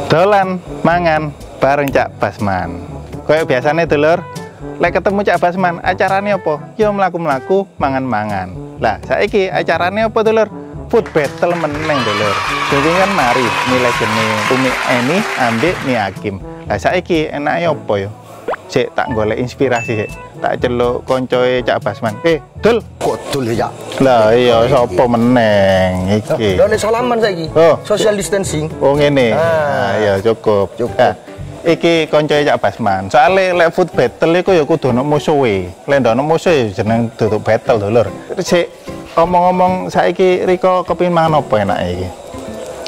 Dolan mangan bareng Cak Basman. Kayak biasanya dulur, lek ketemu Cak Basman, acaranya apa? Yo mlaku-mlaku, mangan-mangan. Lah, saiki acaranya apa dulur? Food battle meneng dulur. Jadi kan mari nilai jenis Umi Eni ambek Mi Hakim. Lah saiki enake apa yo? Sik tak golek inspirasi sik. Tak celuk koncoe Cak Basman. Dul, Kok dul ya? lah iya sapa meneng iki. Lah nek salaman saiki. Oh. Social distancing. Oh ngene. Nah, iya cukup. Nah, iki koncoe Cak Basman. Soale lek food battle iku ya kudu ono musuhe. Lek ndak ono musuh ya jeneng duduk battle dulur. Sik omong-omong saiki Riko kepengin mangan apa enake iki?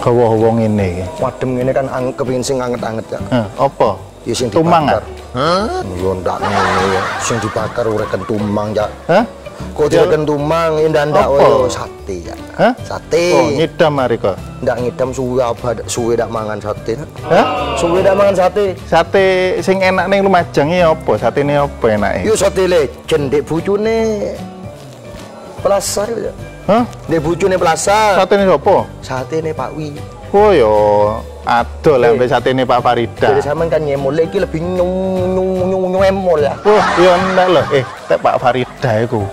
Hawa-hawa ngene iki. Wadem ngene kan kepengin sing anget-anget ya. Apa? Ya sing Tumang dibakar. Hah? Yo ndak ngono ya. Sing dibakar ureken tumang ya. Hah? Kok direken tumang ndak Apa? oh sate ya. Hah? Sate. Oh, ngidam Riko. Ndak ngidam suwe apa suwe ndak mangan sate. Hah? Suwe ndak mangan sate. Sate sing enak ning Lumajang iki apa? Satene apa enake? Yo sate legend dek bojone Plaza ya. Hah? Dek bojone Plaza. Satene sapa? Satene Pak Wi. Oh yo, aduh lah sampai satene Pak Farida. Jadi sampean kan nyemol iki lebih nyemol ya. Wah, iya enggak loh. Tek Pak Farida iku.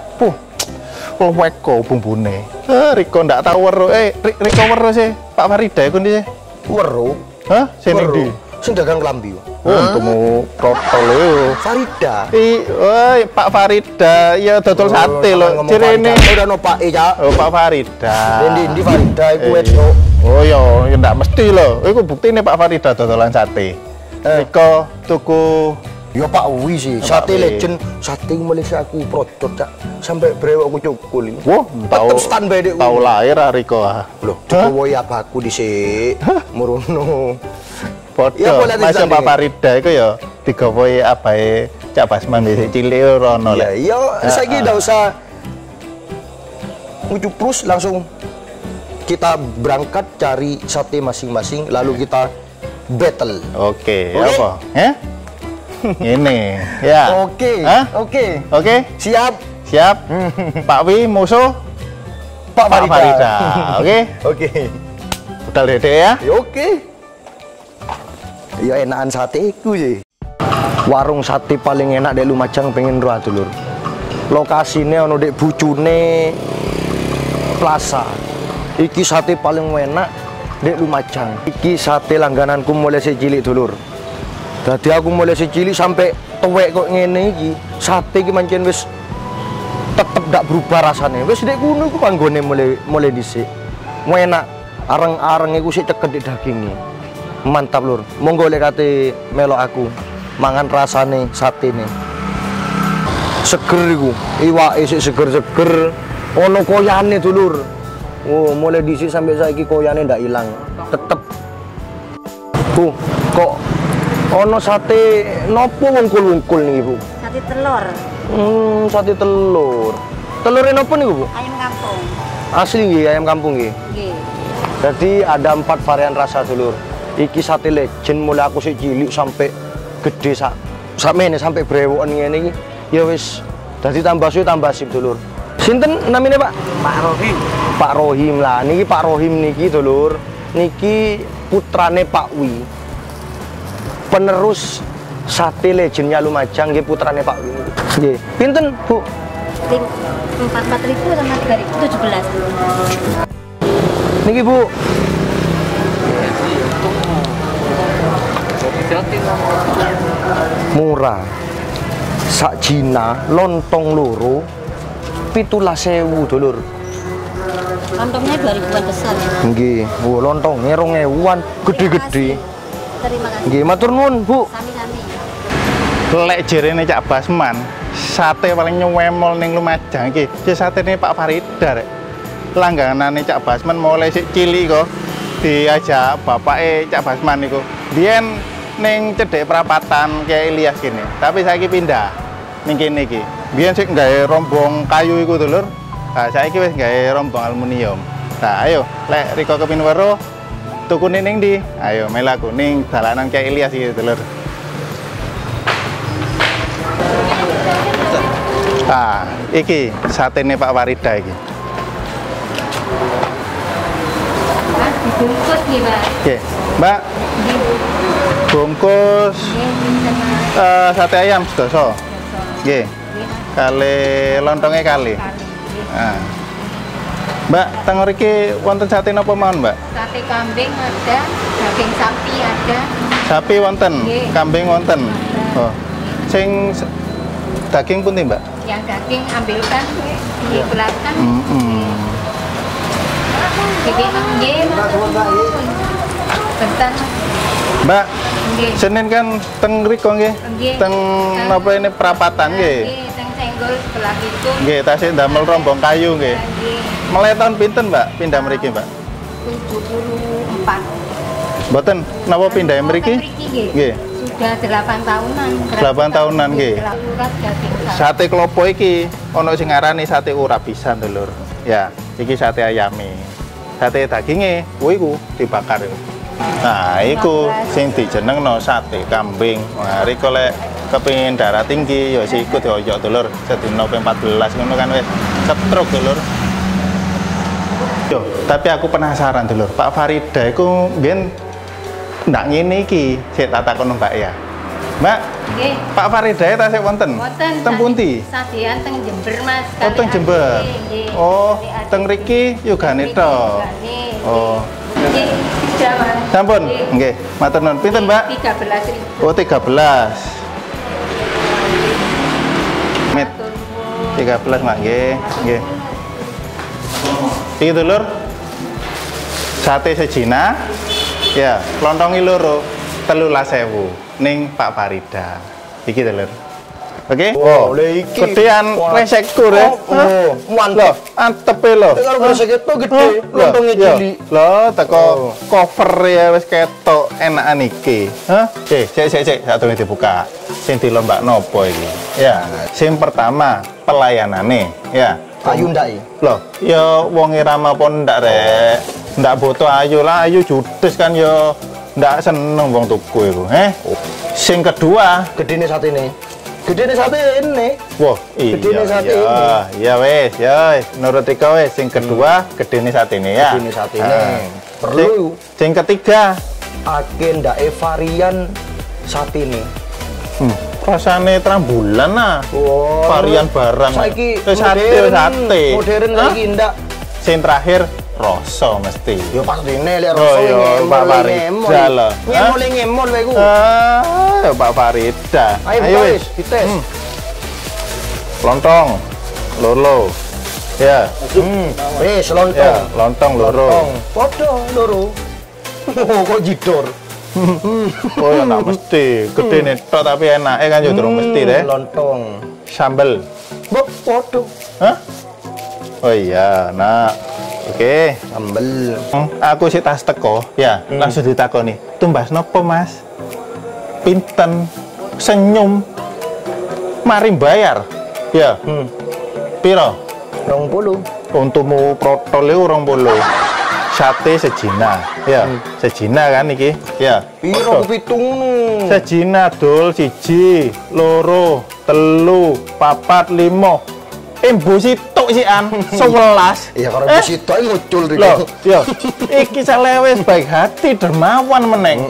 Oh, weko bumbune. Riko ndak tahu weruh. Riko weruh sih. Pak Farida iku ndi sih? Weruh. Hah? Sing ndi? Sing dagang klambi. Oh, untungmu protol yo. Farida. Woi, Pak Farida, ya dodol sate lho. Cirene udah no Pak E ya. Oh, Pak Farida. Ndi Farida iku wedok. Oh ya ndak mesti lho. Iku buktine Pak Farida dodolan sate. Riko tuku Ya Pak Wi sih, sate legend, sate Malaysia aku procot cak, sampai brewokku cukul. Wah, tetep standby dek. Tahu lahir Riko. Loh, dikowoi abaku dhisik. Murono. Podo, Mas Pak Farida iku ya digawoi abahe Cak Basman dhisik cilik rono lek. Iya, saiki ndak usah ngucuprus, langsung kita berangkat cari sate masing-masing lalu kita battle. Oke, apa? Ini, ya. Oke. Oke. Siap. Pak Wi musuh Pak Farida. Oke. Udah dede ya? Oke. Ya enakan sate iku sih. Warung sate paling enak di Lumajang pengen roh dulur. Lokasine ono dek bucune Plaza. Iki sate paling enak di Lumajang. Iki sate langgananku mulai cilik dulur. Jadi aku mulai cilik sampai tuwek kok ngene iki. Sate iki mancen wis tetep ndak berubah rasanya. Wis dek kuno iku panggone mulai dhisik. Enak. Areng-areng iku sik ceket di dagingnya. Mantap lur. Monggo lek kate melok aku mangan rasane satene. Seger iku. Iwake sik seger-seger. Ono koyane dulur. Oh, mulai dhisik sampai saiki koyane ndak ilang. Tetep. Kok ono sate nopo wungkul-wungkul niki, Bu? Sate telur. Sate telur. Telure nopo niku, Bu? Ayam kampung. Asli nggih, ayam kampung nggih. Nggih. Jadi ada 4 varian rasa dulur. Iki sate legend mulai aku sik cilik sampai gede sampe sampai brewokan ngene iki. Ya wis dadi tambah suwe tambah sip dulur. Sinten namine, Pak? Pak Rohim. Pak Rohim lah. Niki Pak Rohim niki dulur. Niki putrane Pak Wi. Penerus sate legendnya Lumajang nggih putrane Pak Wi. Nggih. Pinten, Bu? 44.000 sama 3.017. Niki, Bu. Murah. Sak Cina lontong loro 17.000 dulur. Lontongnya 2.000-an besar ya. Nggih, oh lontongnya 2.000-an gede-gede. Terima kasih. Nggih, matur nuwun, Bu. Sami-sami. Lek jerene Cak Basman, sate paling nyuwemol ning Lumajang iki, ya satene Pak Farida rek. Langganane Cak Basman mulai sik cilik kok diajak bapake Cak Basman niku. Biyen ning cedhek perapatan Kiai Ilyas kene, tapi saiki pindah ning kene iki. Biyen sik gawe rombong kayu iku dulur. Nah, saiki wis gawe rombong aluminium. Nah, ayo lek Riko kepin weruh tukune ning ndi? Ayo melaku ning dalanan Kiai Ilyas iki dulur. Nah, iki satene Pak Farida iki. Mas dibungkus nggih, Pak. Nggih. Mbak, bungkus sate ayam sedoso. Nggih. Kali lontongnya kali. Nah. Mbak, teng mriki wonten sate napa mawon, Mbak? Sate kambing ada, daging sapi ada. Sapi wonten, kambing wonten. Oh. Sing daging pundi, Mbak? Yang daging ambilkan, dikeluarkan. Bentar. Mbak, Senin kan teng riko nggih. Teng napa ini perapatan nggih. Teng senggol sebelah itu. Nggih, tasih ndamel rombong kayu nggih. Mulai tahun pinten, Mbak, pindah mriki, Mbak? 74. Mboten napa pindah mriki? Nggih. Sudah 8 tahunan. 8 tahunan nggih. Urat daging sapi. Sate klopo iki ana sing ngarani sate urap pisan, Dulur. Ya, iki sate ayame. Sate daginge kuwi iku dibakar. Nah, iku sing dijenengno sate kambing. Nah, riko lek kepengin darah tinggi ya sikut ya Dulur. Sedina ping 14 ngono kan wis ketruk, Dulur. Yo, tapi aku penasaran, Dulur. Pak Farida iku mbiyen ndak ngene iki, sik tak takon Mbak ya. Mbak, Nggih. Pak Farida tasih wonten? Wonten. Teng pundi? Sadean teng Jember, Mas. Oh, teng Jember. Oh, teng mriki yogane tok. Oh. Nggih, sudah, Mas. Sampun? Nggih. Matur nuwun. Pinten, Mbak? 13.000. Oh, 13. Mit 13, Mbak. Nggih, nggih. Iki Dulur. Sate sejina. Ya, lontongi loro 13.000 ning Pak Farida. Iki Dulur. Oke? Wow, le iki. Gedean resekku ya. Oh, mantap. Antep e lho. Kalau resek itu gede, lontongnya cilik. Lho, teko cover ya wis ketok enakan iki. Hah? Sik, sadurunge dibuka. Sing dilombakno apa iki? Ya, sing pertama pelayanane, ya. Ayu ndak iki? Loh, ya wong irama pun ndak rek. Ndak butuh ayu lah, ayu judes kan ya ndak seneng wong tuku iku, Sing kedua, Gedene satene. Gedene sate ini. wah, Gedene sate ini. iya wes, ya wes. Nurut Ika wes. Sing kedua, gedene satene ya. Gedene satene. Ah. Perlu. Sing ketiga, Agen ndak varian satene. rasane trambulan nah. Wow. Varian barang. Saiki sate. Modern Hah? saiki ndak. Sing terakhir, rasa mesti. Yo pastine lek Oh, rasa yo, Pak Farida lho. Ngemol wae ku. Ya Pak Farida. Ayo wes. wis, dites. Lontong, loro. Ya. Wis Ya, lontong. lontong loro. Podo loro. Oh, kok jidor. Oh ya nggak mesti, gede nih tok tapi enak kan ya durung mesti deh. Lontong. Sambel. Mbok podo. Hah? Oh iya, nah. Oke. Sambel. Aku sih tas teko, ya langsung ditakoni. Tumbas nopo mas? Pinten? Senyum? Mari bayar? Ya. Piro? 20. Untukmu protol itu 20. Sate sejina, ya. Sejina kan iki, ya. Piro pitung. Sejina dol siji, loro, telu, papat, limo. Embu sitok sian 11. Iya karo bus itu ngucul riko. Loh, yo. Iki salewes baik hati dermawan meneng.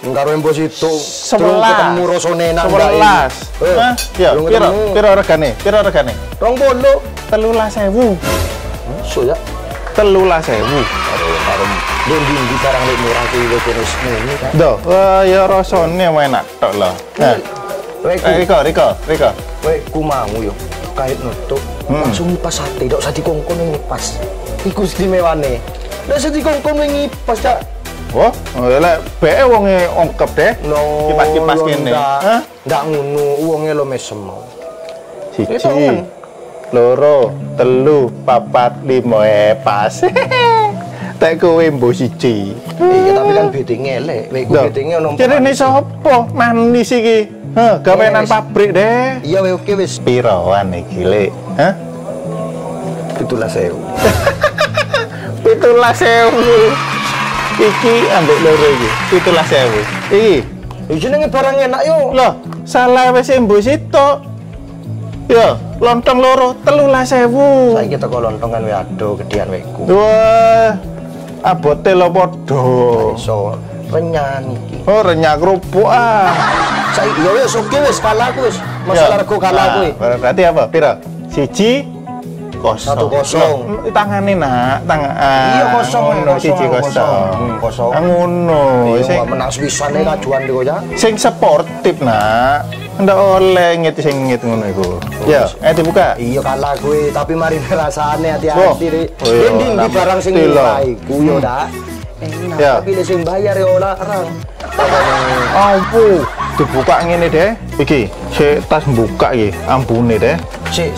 Karo embos itu 11. ketemu rasane enak. 11. Hah? Ya, Durung piro? ketemu. Piro regane? Piro regane? 20. 13.000. So ya. 13.000. Karo ndi barang lek murah kuwi wis terus ngene kan. Duh, ya rasane enak tok lho. Nah, Riko. Wek ku mau yo. Kait nutuk langsung ngipas sate dok sate kongkon ngipas. Iku istimewane. Lah sate kongkon ngipas cak. Oh, lek beke wonge ongkep deh. No. Kipas-kipas kene. Hah? Ndak ngono, wonge lo mesem mau. Siji, loro, telu, papat, limo, pas. Tak kowe mbok siji. Iya tapi kan bedenge elek. Wek ku bedenge ono. Jarene sapa? Manis iki. Heh, gawean pabrik deh. Iya wek oke wis. Piroan iki, Lek? Hah? 17.000. 17.000. Iki ambek loro iki. 17.000. Iki. Jenenge barang enak yo. Loh, salah wis mbok sitok. Ya, lontong loro 13.000. Saiki teko lontong kan wis ado gedean wekku. Wah. Abote lo podo. Iso renyah iki. Oh, renyah kerupuk ah. Saiki ya wis oke wis kalah aku wis. Masalah rego kalah aku. Berarti apa? Piro? 1-0. 1-0. Tangane nak, tangan. Iya kosong ngono 1-0. Kosong. Ngono. Sing menang swisane kajuan dhewe ya. Sing sportif nak. Ndak oleh ngit sing ngit ngono iku. Ya, dibuka. Iya kalah kowe, tapi mari rasane hati-hati Rik. Oh, iya, Endi di barang sing ngerti lho. murah iku yo dak. Enak Ya. tapi lek sing bayar ya ora larang. Ampu, dibuka ngene deh. Iki, sik tas buka iki, ampune deh. Sik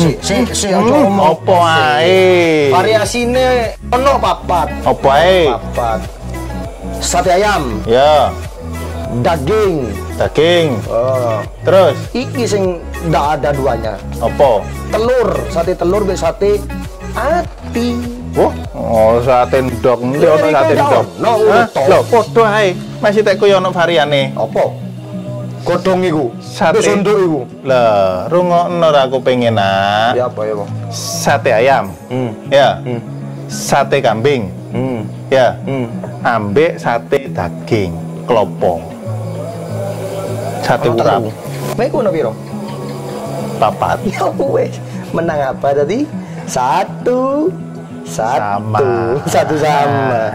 aja ngomong. Apa ae? Variasine ono papat. Apa ae? Papat. Sate ayam, Ya, daging. Oh, terus iki sing ndak ada duanya. apa? Telur, sate telur be sate ati. Oh, sate ndok, ndi ono sate ndok. No, Hah? to. Lho, padha ae. Masih tek koyo ono variane. Apa? Godhong iku. Sate. Wis nduk iku. Lah, rungokno ra aku pengen nak. Ya apa ya, Bang? Sate ayam. Ya. Sate kambing. Ya. Ambek sate daging klopo. Sate urap. Mek kono piro? Papat. Ya wes. Menang apa tadi? Satu sama.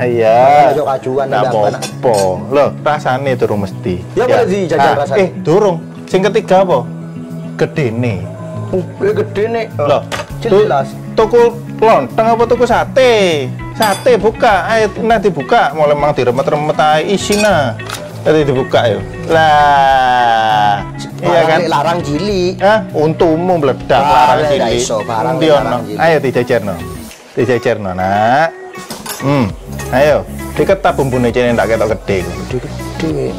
Iya. Ayo kajuan Ndak apa-apa. Loh, rasane durung mesti. Ya, boleh dijajal rasane. Durung. Sing ketiga apa? Gedene. Gede nih. Loh, jelas. tuku lontong apa tuku sate? Sate buka, ayo nah dibuka. Mulai mang diremet-remet ae isina. Tadi dibuka yuk. Lah, iya kan? Larang cilik. Hah? Untumu meledak larang Ndak cilik. iso, barang Endi larang ono? cilik. Ayo dijajarno. Dijajarno, Nak. Ayo, diketap bumbune cene ndak ketok gede. Gede.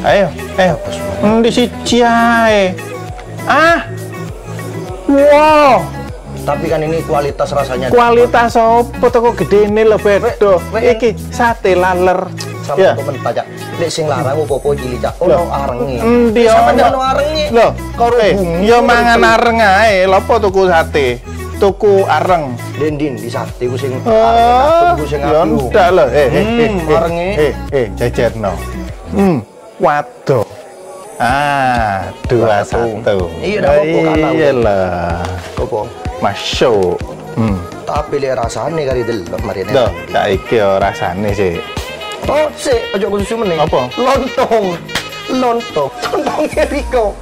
Ayo. Di siji ae. Ah. Wow. Tapi kan ini kualitas rasanya. Kualitas opo toko gedene lho bedo. Iki sate laler. Sama Ya. temen pajak. Lek sing larang opo-opo cilik cak. Ono arenge. Endi ono arenge. Lho, karo bumbu. ya mangan areng ae. Lha apa tuku sate? Tuku areng. Dendin di sate ku sing Oh, ku sing ya aku. ndak lho. arenge. Jajarno. Waduh. Ah, 2-1. Iya, ndak apa-apa, kalah. Iya lah. Opo? Masuk. Tapi lek rasane kari delok marine. Loh, saiki yo rasane sih. Oh, sik, aja kudu meneh. Apa? Lontong. Lontong Riko.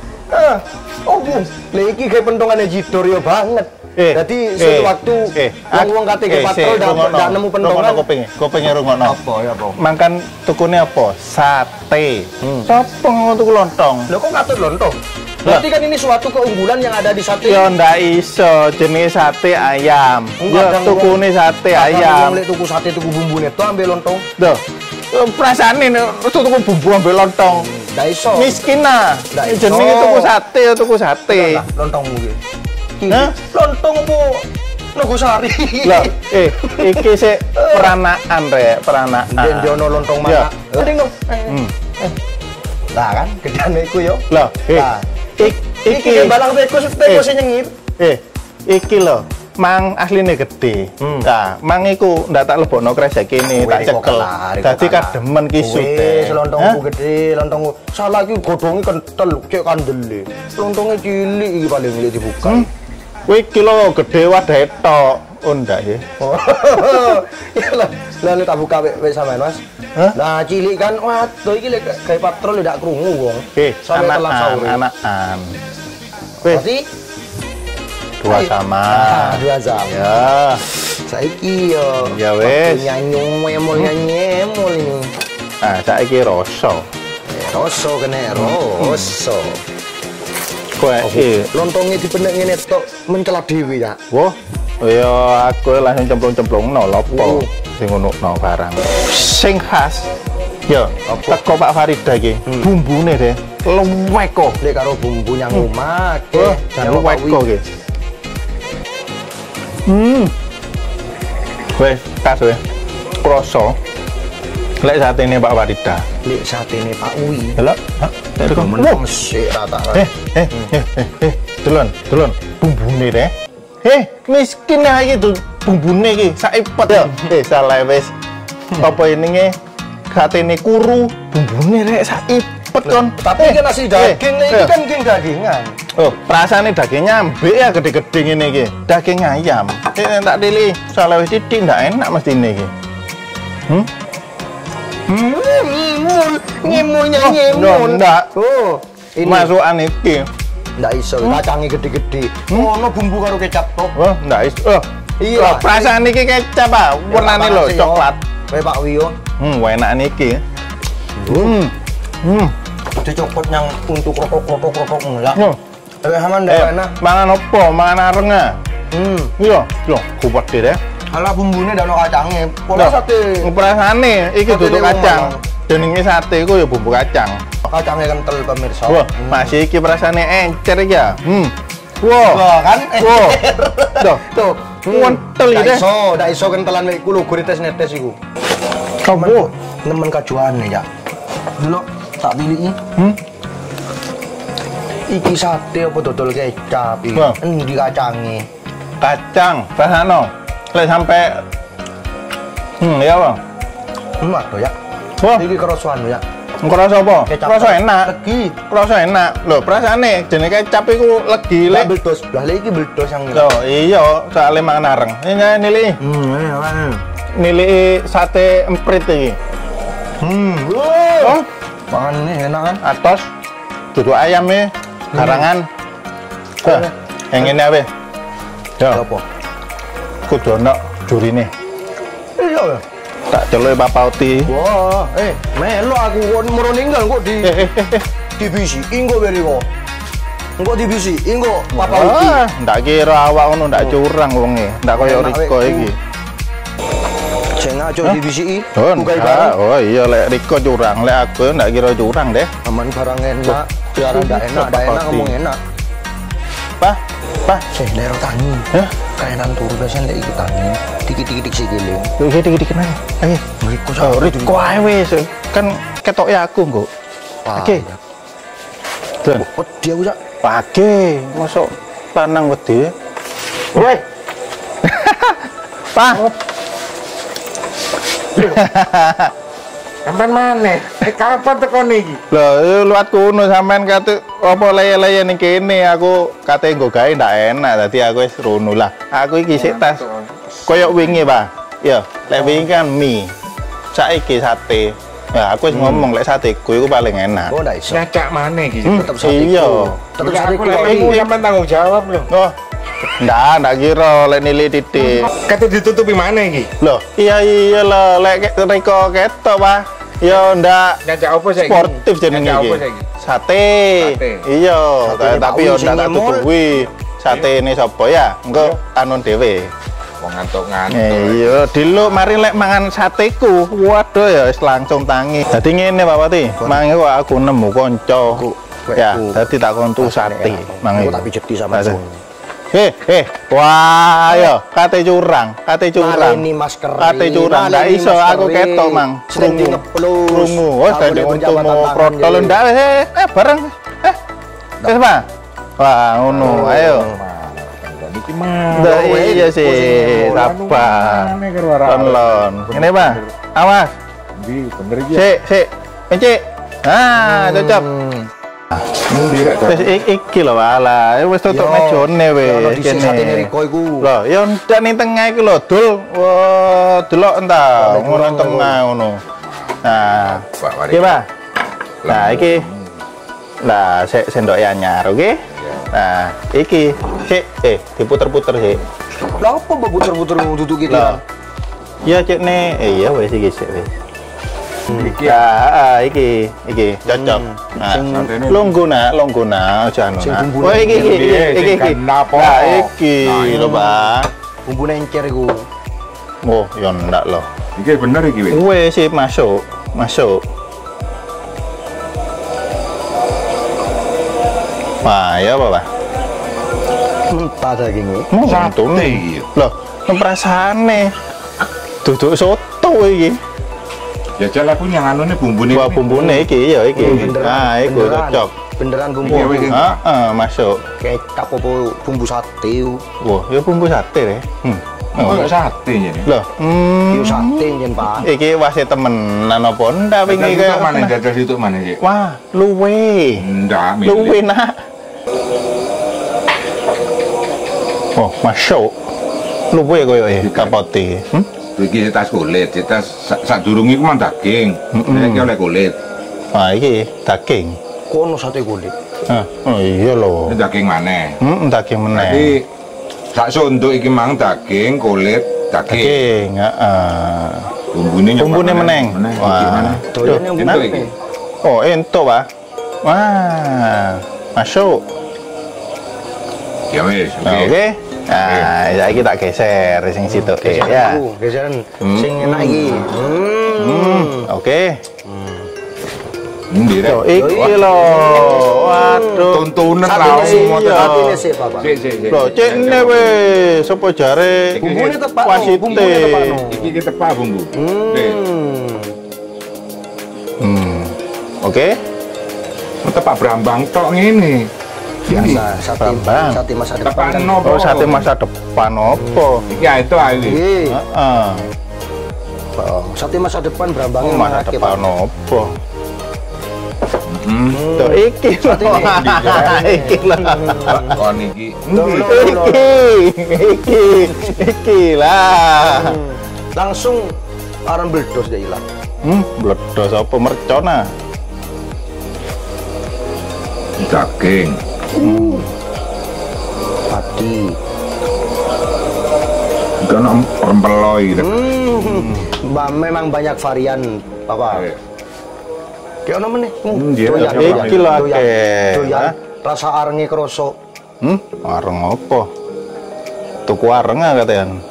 Oh, Bu. Lah iki kayak pentongane Jidor yo banget. Jadi sewaktu wong kate ke patrol ndak nemu pentongan. Kupinge rungokno. Apa ya, apa? Mangkan tukune apa? Sate. Sopo ngono tuku lontong? Lho kok katut lontong? Berarti kan ini suatu keunggulan yang ada di sate. Ya ndak iso, jenenge sate ayam. Ya tukune sate ayam. Lek tuku sate tuku bumbune to ambil lontong. Loh, perasane tuku bumbu ambil lontong. Ndak iso. Miskin ah. Ndak iso. Jenenge tuku sate ya tuku sate. Lontongmu iki. Hah? Lontong apa? Nogosari. Lah, iki sik peranaan rek, peranaan. Den jono lontong mana? Mending dong. Lah kan, gedane iku yo. Lah, iki balang teko sing nyengir. Iki lho, mang asline gede. Nah, mang iku ndak tak lebokno kresek kene, tak cekel. Dadi kademen kisu teh. Lontongku gede, lontongku. Salah iki godhonge kentel, cek kandele. Lontonge cilik iki paling lek dibuka. Kuwi kilo gede wadahe tok. Oh ndak ya. Ya lah, lalu tak buka wek sampean, Mas. Nah, cilik kan, waduh iki lek gawe patrol ndak krungu wong. Sampai telat sahur. Anakan. Berarti 2 sama. 2 sama. Ya. Saiki yo. Ya wes. Nyemol ini. Nah, saiki rasa. Rasa kene rasa. Kowe Lontongnya dipenek ngene tok mencela dhewe ya. wah, ya aku langsung cemplung-cemplungno lho apa sing ngono barang. Sing khas ya teko Pak Farida iki. Bumbune deh luwek kok. Lek karo bumbu nyang omah, Jan luwek kok iki. Wes, kas wes. Kroso. Lek satene Pak Farida. Lek satene Pak Uwi. Delok, tekan. Mesik rata. Delon, bumbune deh. Miskin ae iki bumbune iki sak ipet ya. Salah wis. Apa ini sate ini kuru, bumbune rek sak ipet kon. Tapi kan nasi daging iki kan daging dagingan. Oh, rasane dagingnya ambek ya gede-gede ngene iki. Daging ayam. Tak dili, salah wis titik ndak enak mesti ini iki. Ngimulnya Oh, ngimul. ndak. Oh, ini Masukan iki. ndak iso, kacangnya gede-gede. Ono bumbu karo kecap toh. Oh, ndak is. Oh. Iya. Loh, perasaan iki kecap ah, warnane lho coklat. Kayak Pak Wio. Enak niki. Dicopot yang untuk krotok enggak. Oh. Tapi aman ndak enak. Mangan opo? Mangan areng ah. Iya, lho, kuat deh. Ala bumbunya ndak ono kacangnya. Pola sate. Perasane iki Sate duduk lewong kacang. malang. Jenenge sate iku ya bumbu kacang. Kacangnya kental pemirsa. Wah, masih iki perasane encer ya. Wah. Wah, kan? Wah. Tuh. Tuh. Kental iki deh. Ndak iso kentelan mek kulo gurites netes iku. Kamu Nemen kajuane ya. Dulu tak pilih iki sate apa dodol kecap iki. Wah. Endi kacange? kacang, rasano. Lek sampai ya, Bang. Aduh ya. Wah, Iki kerosoan ya. ngerasa apa? Kecap Kerasa enak. Legi. Kerasa enak. Loh, perasane jenenge kecap iku legi Lah lek. beldos. Lah iki beldos yang ini. Loh, iya, soalnya mangan areng. Ini nili. Nili sate emprit iki. Oh, Mangan ini enak kan? atos duduk ayamnya garangan. Yang ini apa? Ya, Apa? kudu ono jurine. Iya. Tak celuk papauti. Wah, melo aku kok moro ninggal kok di divisi. Inggo beri kok. Engko divisi, inggo papa uti. Wah, ndak kira awak ngono ndak curang wonge. Ndak koyo Enak, Riko wek. iki. Sing ngaco divisi i. Oh, Bukai enggak. barang. Oh iya, lek Riko curang, lek aku ndak kira curang deh. Aman barang enak. Biar ndak enak, ndak enak ngomong enak. Pak, Pak. Daerah tangi. Hah? Kainan turu biasanya lek iki tangi. Dikit-dikit sikile. Iki dikit kenal. Ayo. Riko Oh, Riko ae wis. Kan ketok ya aku, Nggo. Oke. Tuh. Oh, dia udah. Pagi, masuk lanang wedi. Woi. Pak. Sampai mana? Kapan tekan iki? Lho, luat kuno sampean kate apa leye-leye ning kene aku kate nggo gawe ndak enak dadi aku wis rono lah. Aku iki sik tas koyo wingi, Pak. Ya, lek wingi kan mie. Saiki sate. Ya, aku wis ngomong lek sateku iku paling enak. Oh, ndak iso. Ngacak mana iki? Tetep sate. Iya. Tetep Udah, sate aku ku. lek iku sampean tanggung jawab lho. Oh. Ndak kira lek nilai titik. Kate ditutupi mana iki? Loh, iya lho, lek Riko ketok, Pak. Ya ndak Ngacak apa saiki? sportif jenenge Ngacak iki. apa saiki? Sate. Sate. Iya, Satene tapi Pak yo Wi sing ndak tak ngemul. tutupi. Sate ini sapa ya? Engko anu dhewe. Wong ngantuk-ngantuk. Iya, diluk mari lek mangan sateku. Waduh ya wis langsung tangi. Dadi ngene Pak Pati, mangi kok aku nemu kanca. Ya, dadi tak kontu sate. Mangi. Aku tak pijeti sama Sate. Sun. Wah, yo, kate curang. Ini masker. Kate curang, ndak iso aku ketok, Mang. Sering Krungu. ngeplus. Krungu, wis dadi untumu protol ndak wis bareng. Wis, Pak. Wah, ngono. Ayo. Iki mah. Ndak iya sih, sabar. Lon. Ini, Pak. Awas. Ndi bener iki. Sik. Encik. Ah, cocok. Wis iki lho wala, wis tutuk mejone wis Di sate Riko iku. Lho, ya ndak ning tengah iki lho, Dul. Wah, delok entah ngono tengah ngono. Nah, iki, Pak. Nah, iki. Lah, sik sendok anyar, oke? Nah, iki sik diputer-puter sik. Lah apa mbok puter-puter duduk gitu Lah. Ya cek ne, iya wis iki sik wis. Nah, iki cocok. Nah, longgona aja anu. Sing bumbune Oh, iki. Kenapa? Nah, iki lho, Pak. Bumbu encer iku. Oh, ya ndak lho. Iki bener iki wis. Wis sih masuk. Wah, ya apa, Pak? Mentah daging iki. Untung Sate. Loh, perasaane duduk soto iki. Jajal aku yang anune bumbune. Wah, bumbune iki ya iki. Nah, iku cocok. Beneran bumbu. Iya, wis. Heeh, masuk. Kecap apa bumbu sate. Wah, ya bumbu sate deh. Oh, kok sate ya. Loh, Yo sate jen, Pak. iki wasit temenan apa ndak wingi Itu kaya mana dadas itu mana sih? wah, luwe. Ndak, Luwe nak. Oh, masuk. Luwe koyo kapote. Iki tas kulit, tas sadurung iku mah daging. Iki oleh kulit. Wah, iki daging. Kono sate kulit. Oh iya lho. Ini daging maneh. Daging meneh. Jadi sak sondok iki mang daging, kulit, daging. Daging, heeh. Bumbune meneng. Wah. Doyan yang Ento gimana? iki. Oh, ento, Pak. Wah. Masuk. Ya wis, Nah, oke. oke. Nah, saiki tak geser sing situ ya. Geseran sing enak iki. Oke. Ndi rek? Yo iki lho. Waduh. Tontonan Sate lah sih, semua iya. sate ini sih, Bapak. Sik. Loh, cek ne wis sapa jare Bumbune tepak, wasite. bumbune tepak, no. Iki kita tepak bumbu. Nih, Oke. tepak brambang tok ngene. Biasa sate Bambang. sate masa depan Tepak kan. nopo? Oh, sate masa depan opo? Iki ya itu ae. Iya. Heeh. Sate masa depan brambangnya Oh, masa marake, depan Pak. opo? Tuh iki lho. Iki lho. Kon iki. Iki lah. Langsung aran bledos dia hilang. Bledos apa mercona? Daging. Padi. Kan rempeloi. Memang banyak varian, Bapak. Kayak ono meneh. Iya, Iki lho akeh. Doyan. Rasa arenge kroso. Areng apa? Tuku areng katean.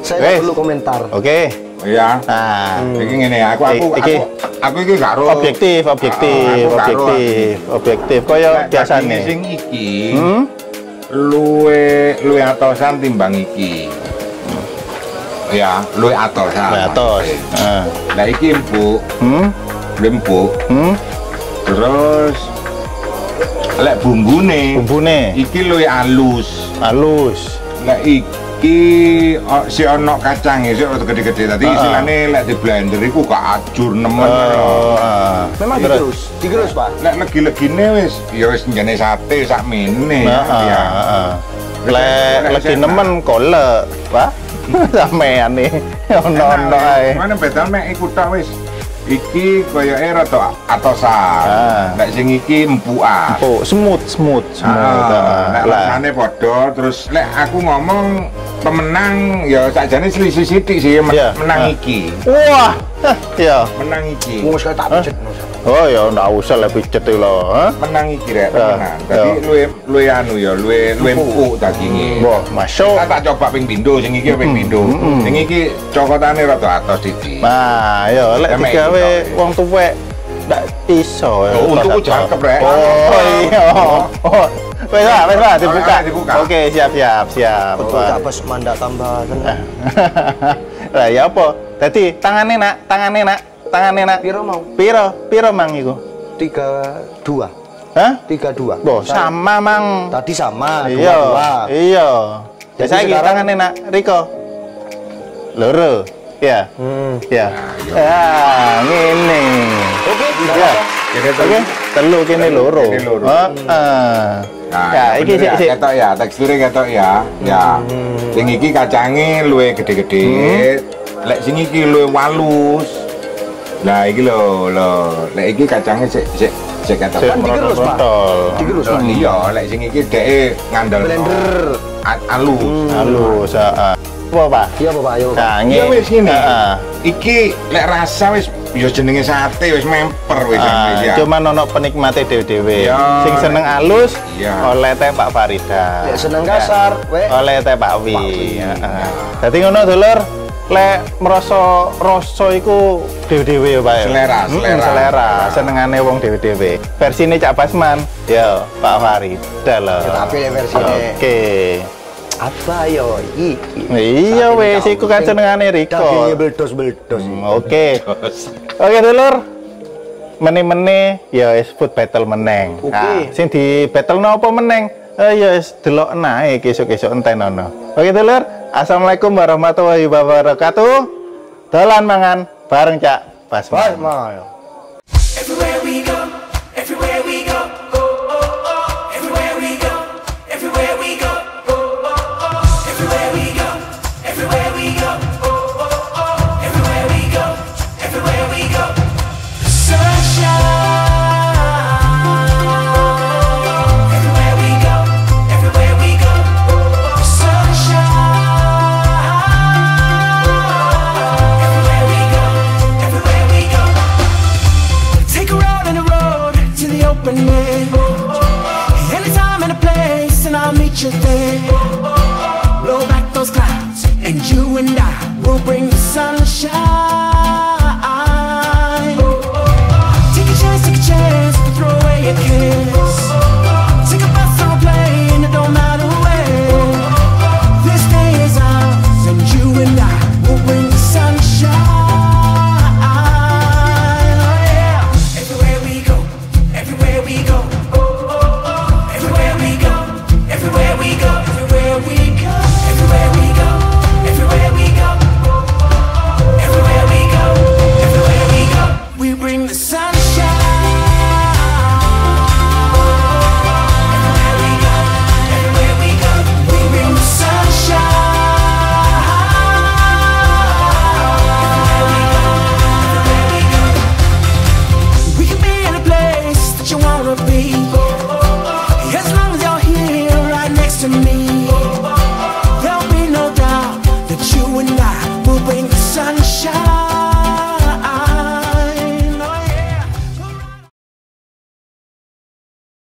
Saya Wes. perlu komentar. Oke. Ya. Nah, Iki ngene aku Iki. iki karo objektif. Kaya biasane. Sing iki. Luwe atosan timbang iki. Ya, luwe atosan. Atos. Heeh. Lah iki empuk, empuk. Terus lek bumbune iki luwe halus. Lek iki si ono kacange sik rada gede-gede. Dadi istilahne lek di blender iku gak ajur nemen. Memang digerus, Pak. Lek legi-legine wis ya wis njane sate sak mene ya. Lek legi nemen kolek, Pak. Sampean nih. Ono-ono ae. Mana bedane mek iku tok wis. Iki koyoke rada atosan. Lek sing iki empukan. Oh, smooth. Lek rasane padha terus lek aku ngomong pemenang ya sakjane selisih sithik sih Iya. menang iki. Wah. Ya. Menang iki. Wong sekali tak pijet. Oh ya ndak usah lah pijet iki lho, ha? Menang iki rek Ya, temenan. Dadi luwe anu ya, luwe empuk daginge. Wah, masuk. Kita tak coba ping pindho sing iki ping pindho. Sing iki cokotane rada atos sithik. Nah, ya lek Emek digawe iki. wong tuwek ndak iso ya. Oh, untukku jangkep, Rek. Oh iya. Oh. Wes lah, dibuka. Dibuka. Oke, siap. Betul, tak pas mandak tambah kan. Lah ya apa? Dadi tangane nak. Piro mau? Piro mang iku? 32. Hah? 32. Boh, sama mang. Tadi sama, Iya. 22. Iya. Ya Jadi saiki sekarang- tangane nak Riko. Loro. Ya. Ya. Ngene. Oke, Ya. Kene Oke, telu kene loro. Kene loro. Heeh. Nah, Ya, iki bener sik. ketok ya, teksture ketok ya. Ya. Sing iki kacange luwe gede-gede. Lek sing iki luwe walus. Lah iki lho. Lek iki kacange sik ketok. Kan digerus, Pak. Digerus, Pak. Iya, lek sing iki dheke ngandel Blender. alus. Halus, heeh. Apa, Pak? Iya, Bapak, ayo. Pak. Nah, Iya wis ngene. Heeh. Iki lek rasa wis ya jenenge sate wis memper wis ya. Cuman ono penikmate dhewe-dhewe. Iya. Sing seneng halus Iya. oleh teh Pak Farida. Lek seneng kasar, weh. Oleh teh Pak Wi. Heeh. Dadi ngono dulur, lek merasa rasa iku dhewe-dhewe ya, Pak. Selera. Selera. Senengane wong dhewe-dhewe. Versine Cak Basman, ya Pak Farida lho. Tapi ya versine. Oke. Apa yo iki? Iya wes, iku kan senengane Riko. Dagingnya beldos-beldos. Oke. Oke dulur. mene-mene ya wis food battle meneng. Oke. Nah, sing di battle nopo meneng? Ya wis delok nae esuk-esuk enten ono. Oke dulur, assalamualaikum warahmatullahi wabarakatuh. Dolan mangan bareng Cak Basman. Bye, Everywhere we go, everywhere we go, oh, oh, oh. Everywhere we go, everywhere we go, oh, oh, oh. Everywhere we go, everywhere we go, oh, oh, oh. Everywhere we go, everywhere we go. Sunshine. Everywhere we go, everywhere we go, oh, oh. Sunshine. Everywhere we go, everywhere we go. Take a road and a road to the open air. Anytime and a place, and I'll meet you there. Blow back those clouds, and you and I will bring the sunshine.